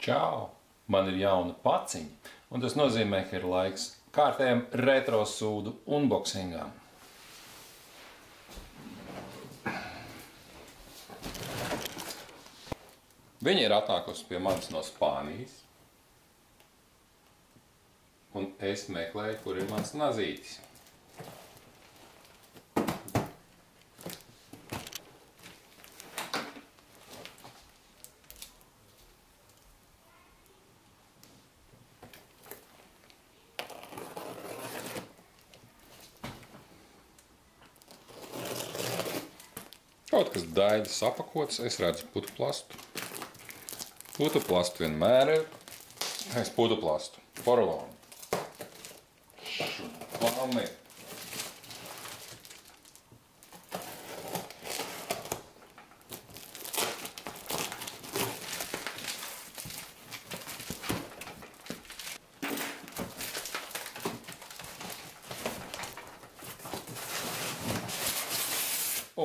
Čau! Man ir jauna paciņa, un tas nozīmē, ka ir laiks kārtējam retro sūdu unboxingām. Viņa ir atnākusi pie manis no Spānijas, un es meklēju, kur ir mans nazītis. Kaut kas daļas apakots, es redzu putuplastu. Putuplastu vienmēr ir. Es putuplastu, porolonu. Švami.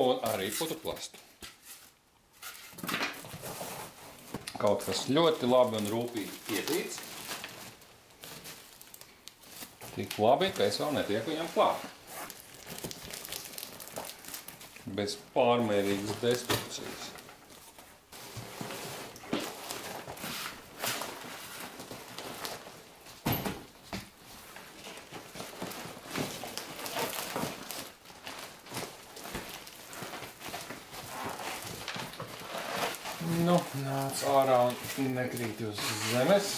Un arī putuplastu. Kaut kas ļoti labi un rūpīgi ietīts. Tik labi, ka es vēl netieku viņam klāt. Bez pārmērīgas destrukcijas. Nu, nāc ārā un nekrīt uz zemes.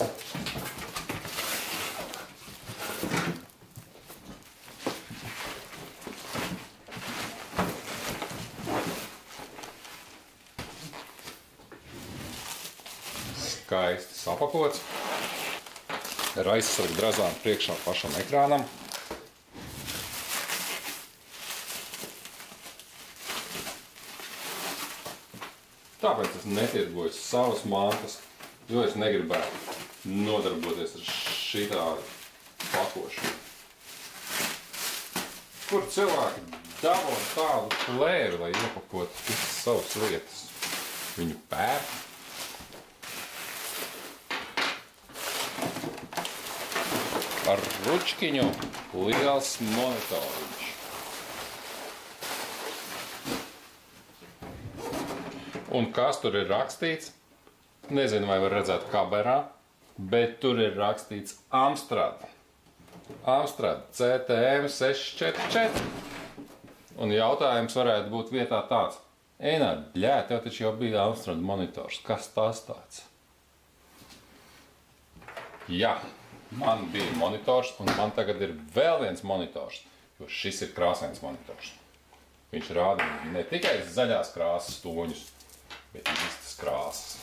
Skaisti sapakots. Ir aizsarga drazām priekšā pašam ekrānam. Tāpēc es netirgoju savas mantas, jo es negribētu nodarboties ar šitādu pakošanu. Kur cilvēki dabū tādu plēvi, lai iepakotu visas savas lietas? Viņu pērk. Ar ručkiņu liels monitoriņš. Un kas tur ir rakstīts? Nezinu, vai var redzēt kamerā, bet tur ir rakstīts Amstrad. Amstrad CTM 644. Un jautājums varētu būt vietā tāds. Eināt, bļē, tev taču jau bija Amstrad monitors. Kas tas tāds? Jā, man bija monitors, un man tagad ir vēl viens monitors, jo šis ir krāsains monitors. Viņš rāda ne tikai zaļās krāsas toņus, bet īstas krāsas.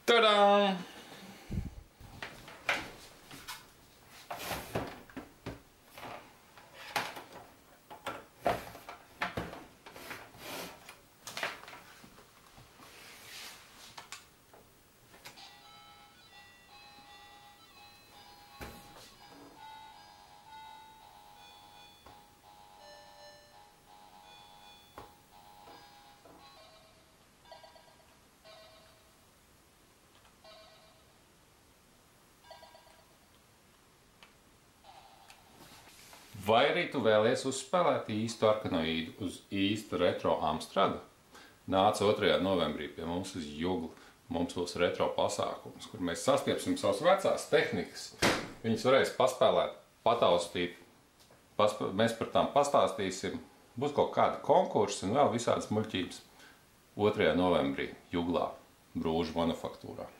Tadam! Vai arī tu vēlies uzspēlēt īstu arkanoīdu uz īstu retro Amstradu? Nāc 2. novembrī pie mums uz Juglu. Mums būs retro pasākums, kur mēs sastiepsim savas vecās tehnikas. Viņas varēs paspēlēt, pataustīt, mēs par tām pastāstīsim. Būs kaut kādi konkursi un vēl visādas muļķības. 2. novembrī Juglā, Brūžu manufaktūrā.